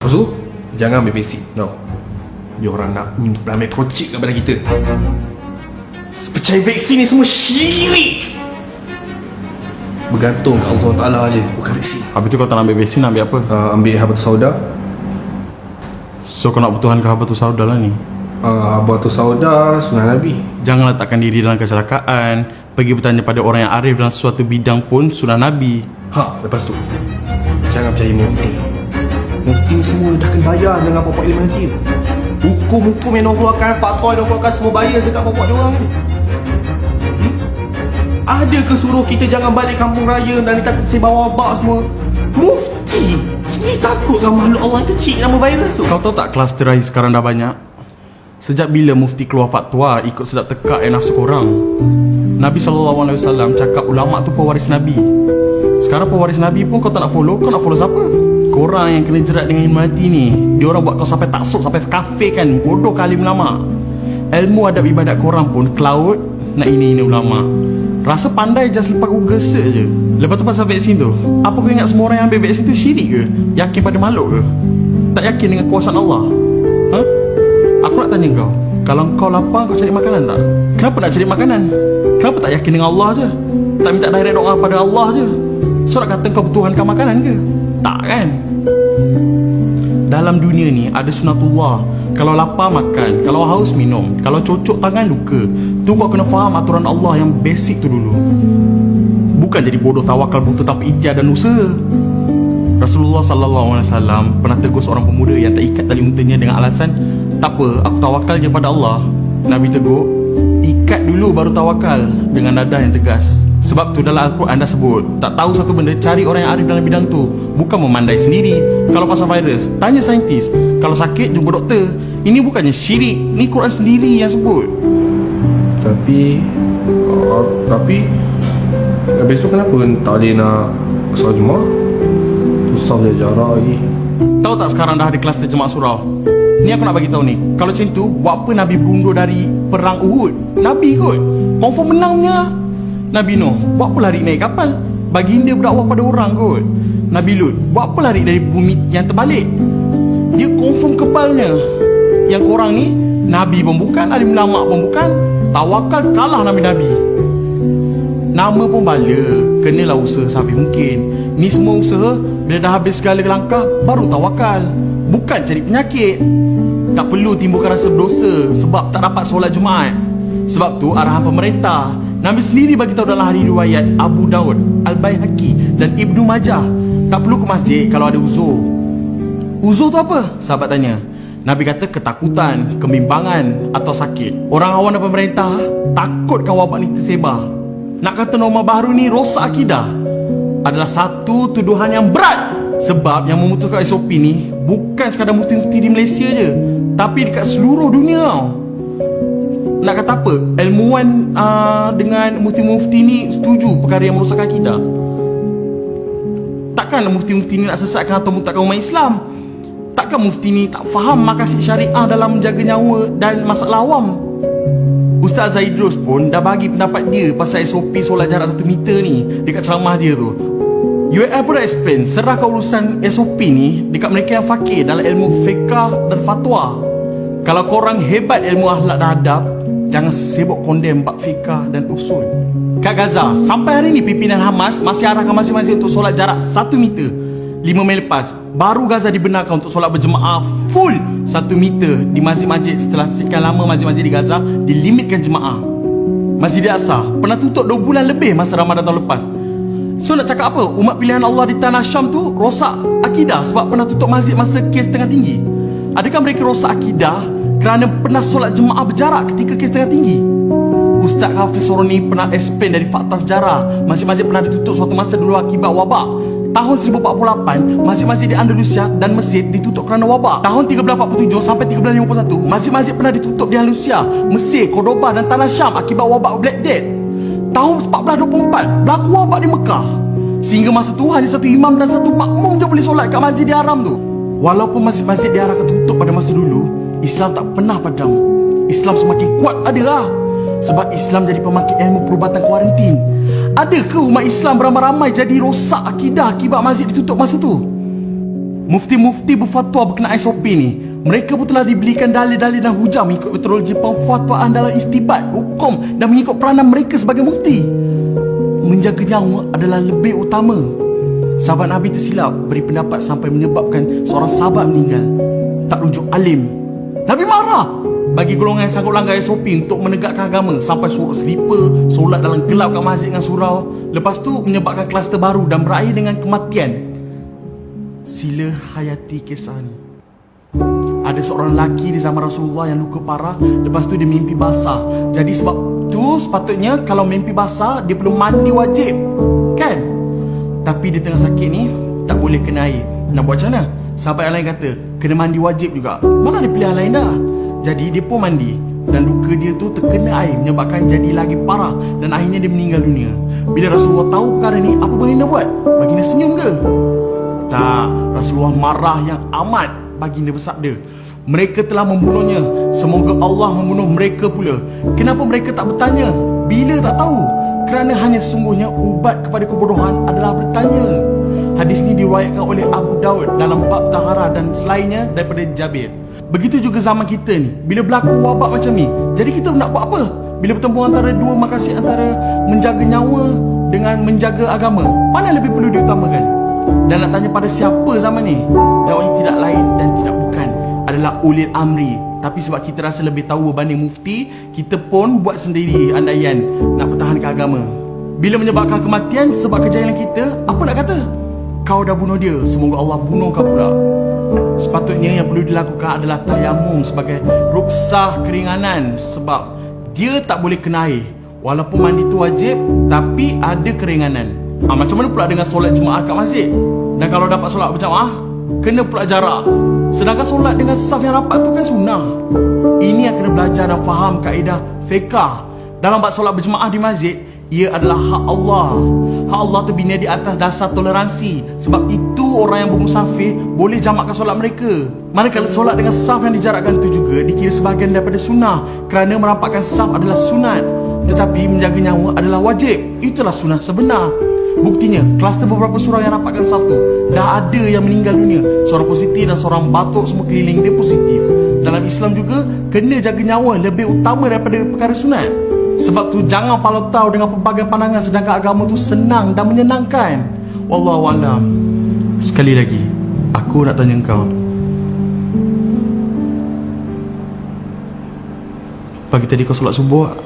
Lepas tu, jangan ambil vaksin. No. Diorang nak ambil kocik kepada kita. Percaya vaksin ni semua syirik. Bergantung kat Allah Ta'ala je, bukan vaksin. Habis tu kau tak nak ambil vaksin, nak ambil apa? Ambil habatus sauda. So kau nak bertuhan ke habatus sauda lah ni? Habatus sauda sunnah Nabi. Jangan letakkan diri dalam kecelakaan. Pergi bertanya pada orang yang arif dalam suatu bidang pun sunnah Nabi. Lepas tu, jangan percaya mufti. Mufti ni semua dah kena bayar dengan pokok ilmu dia. Hukum-hukum yang diorang keluarkan, fatwa yang diorang keluarkan, semua bayar dekat pokok diorang ni. Ada ke suruh kita jangan balik kampung raya dan dia takut sebar wabak semua? Mufti sendiri takut dengan makhluk Allah yang kecil nama virus tu. Kau tahu tak kluster rahim sekarang dah banyak? Sejak bila mufti keluar fatwa ikut sedap tekak yang nafsu korang? Nabi SAW cakap ulama' tu pewaris Nabi. Sekarang pewaris Nabi pun kau tak nak follow. Kau nak follow siapa? Korang yang kena jerat dengan ilmu hati ni, diorang buat kau sampai taksub, sampai kafir kan. Bodoh kali ulama'. Ilmu adab ibadat korang pun cloud. Nak ini ulama'. Rasa pandai just lepas Google search je. Lepas tu pasal vaksin tu, apa kau ingat semua orang yang ambil vaksin tu syirik ke? Yakin pada makhluk ke? Tak yakin dengan kuasaan Allah? Aku nak tanya kau, kalau kau lapar kau cari makanan tak? Kenapa nak cari makanan? Kenapa tak yakin dengan Allah je? Tak minta direct doa pada Allah je? So nak kata kau bertuhankan makanan ke? Tak kan? Dalam dunia ni ada sunatullah. Kalau lapar makan, kalau haus minum, kalau cocok tangan luka. Tu kau kena faham aturan Allah yang basic tu dulu. Bukan jadi bodoh tawakal butuh tanpa ikhtiar dan usaha. Rasulullah SAW pernah tegur seorang pemuda yang tak ikat tali untanya dengan alasan, tak apa, aku tawakal je pada Allah. Nabi tegur, ikat dulu baru tawakal, dengan nada yang tegas. Sebab tu dalam Al-Quran dah sebut, tak tahu satu benda, cari orang yang arif dalam bidang tu. Bukan memandai sendiri. Kalau pasal virus, tanya saintis. Kalau sakit, jumpa doktor. Ini bukannya syirik, ni Quran sendiri yang sebut. Tapi besok kenapa tak boleh nak solat Jumaat? Susah je jarak lagi. Tahu tak sekarang dah ada kluster jemaah surau? Ni aku nak bagi tahu ni. Kalau macam tu, buat apa Nabi berundur dari perang Uhud? Nabi kot. Confirm menangnya. Nabi Nuh, buat apa lari naik kapal? Baginda berdakwah pada orang kot. Nabi Lut, buat apa lari dari bumi yang terbalik? Dia confirm kepalnya. Yang korang ni, Nabi pun bukan, alim ulama pun bukan. Tawakal kalah Nabi-Nabi. Nama pun bala, kenalah usaha sehabis mungkin. Ni semua usaha, bila dah habis segala langkah, baru tawakal. Bukan cari penyakit. Tak perlu timbulkan rasa berdosa sebab tak dapat solat Jumaat. Sebab tu arahan pemerintah. Nabi sendiri bagi tahu dalam hadis riwayat Abu Daud, Al-Baihaqi dan Ibnu Majah, tak perlu ke masjid kalau ada uzur. Uzur tu apa? Sahabat tanya. Nabi kata ketakutan, kebimbangan atau sakit. Orang awam dan pemerintah takutkan wabak ni tersebar. Nak kata norma baru ni rosak akidah adalah satu tuduhan yang berat. Sebab yang memutuskan SOP ni bukan sekadar mufti-mufti di Malaysia je, tapi dekat seluruh dunia tau. Nak kata apa? Ilmuwan dengan mufti-mufti ni setuju perkara yang merosakkan akidah. Takkan mufti-mufti ni nak sesatkan atau murtadkan umat Islam. Takkan mufti ni tak faham maqasid syariah dalam menjaga nyawa dan masalah awam. Ustaz Zaidrus pun dah bagi pendapat dia pasal SOP solat jarak 1 meter ni dekat ceramah dia tu. UAL pun dah explain, serahkan urusan SOP ni dekat mereka yang fakir dalam ilmu fiqah dan fatwa. Kalau korang hebat ilmu akhlak dan adab, jangan sibuk kondem bab fiqah dan usul. Kat Gaza, sampai hari ni pimpinan Hamas masih arahkan masing-masing untuk solat jarak 1 meter. 5 Mei lepas, baru Gaza dibenarkan untuk solat berjemaah full 1 meter di masjid-masjid setelah sekian lama masjid-masjid di Gaza dilimitkan jemaah. Masjid Al-Aqsa pernah tutup 2 bulan lebih masa Ramadan tahun lepas. So nak cakap apa? Umat pilihan Allah di tanah Syam tu rosak akidah sebab pernah tutup masjid masa kes tengah tinggi. Adakah mereka rosak akidah kerana pernah solat jemaah berjarak ketika kes tengah tinggi? Ustaz Hafiz Soroni pernah explain dari fakta sejarah. Masjid-masjid pernah ditutup suatu masa dulu akibat wabak. Tahun 1048, masjid-masjid di Andalusia dan Mesir ditutup kerana wabak. Tahun 1347 sampai 1351, masjid-masjid pernah ditutup di Andalusia, Mesir, Cordoba dan tanah Syam akibat wabak Black Death. Tahun 1424, berlaku wabak di Mekah. Sehingga masa tu hanya satu imam dan satu makmum je boleh solat kat Masjidil Haram tu. Walaupun masjid-masjid diarahkan tutup pada masa dulu, Islam tak pernah padam. Islam semakin kuat adalah sebab Islam jadi pemakai ilmu perubatan kuarantin. Ada ke umat Islam beramai-ramai jadi rosak akidah akibat masjid ditutup masa tu? Mufti-mufti berfatwa berkenaan SOP ni, mereka pun telah dibelikan dalil-dalil dan hujah mengikut metodologi pemfatwaan dalam istibat hukum dan mengikut peranan mereka sebagai mufti. Menjaga nyawa adalah lebih utama. Sahabat Nabi tersilap beri pendapat sampai menyebabkan seorang sahabat meninggal. Tak rujuk alim. Nabi marah bagi golongan yang sanggup langgar SOP untuk menegakkan agama sampai suruh selipar, solat dalam gelap kat masjid dengan surau. Lepas tu menyebabkan kluster baru dan berakhir dengan kematian. Sila hayati kisah ni. Ada seorang lelaki di zaman Rasulullah yang luka parah. Lepas tu dia mimpi basah. Jadi sebab tu sepatutnya kalau mimpi basah dia perlu mandi wajib, kan? Tapi dia tengah sakit ni tak boleh kena air. Nak buat macam mana? Sahabat yang lain kata kena mandi wajib juga. Mana ada pilihan lain dah. Jadi dia pun mandi. Dan luka dia tu terkena air menyebabkan jadi lagi parah. Dan akhirnya dia meninggal dunia. Bila Rasulullah tahu perkara ni, apa baginda buat? Baginda senyum ke? Tak. Rasulullah marah yang amat. Baginda bersabda, mereka telah membunuhnya, semoga Allah membunuh mereka pula. Kenapa mereka tak bertanya? Bila tak tahu? Kerana hanya sesungguhnya ubat kepada kebodohan adalah bertanya. Hadis ni diriwayatkan oleh Abu Daud dalam bab tahara dan selainnya daripada Jabir. Begitu juga zaman kita ni, bila berlaku wabak macam ni, jadi kita nak buat apa? Bila bertemu antara dua makasih antara menjaga nyawa dengan menjaga agama, mana lebih perlu diutamakan? Dan nak tanya pada siapa zaman ni? Jawabnya tidak lain dan tidak bukan adalah ulil amri. Tapi sebab kita rasa lebih tahu berbanding mufti, kita pun buat sendiri andaian nak pertahankan agama. Bila menyebabkan kematian sebab kejahilan kita, apa nak kata? Kau dah bunuh dia, semoga Allah bunuh kau pula. Sepatutnya yang perlu dilakukan adalah tayamum sebagai ruksah keringanan. Sebab dia tak boleh kena air. Walaupun mandi tu wajib, tapi ada keringanan. Macam mana pula dengan solat jemaah kat masjid? Dan kalau dapat solat berjamaah, kena pula jarak. Sedangkan solat dengan saf yang rapat tu kan sunnah. Ini yang kena belajar dan faham kaedah fiqah. Dalam bab solat berjemaah di masjid, ia adalah hak Allah. Hak Allah tu bina di atas dasar toleransi. Sebab itu orang yang bermusafir boleh jamakkan solat mereka. Manakala solat dengan saf yang dijarakkan itu juga dikira sebahagian daripada sunnah, kerana merampakkan saf adalah sunat. Tetapi menjaga nyawa adalah wajib. Itulah sunnah sebenar. Buktinya, kluster beberapa surau yang rapatkan saf tu, dah ada yang meninggal dunia. Seorang positif dan seorang batuk semua keliling dia positif. Dalam Islam juga, kena jaga nyawa lebih utama daripada perkara sunat. Sebab tu jangan palau tahu dengan pelbagai pandangan, sedangkan agama tu senang dan menyenangkan. Wallahualam. Sekali lagi, aku nak tanya kau, pagi tadi kau solat subuh?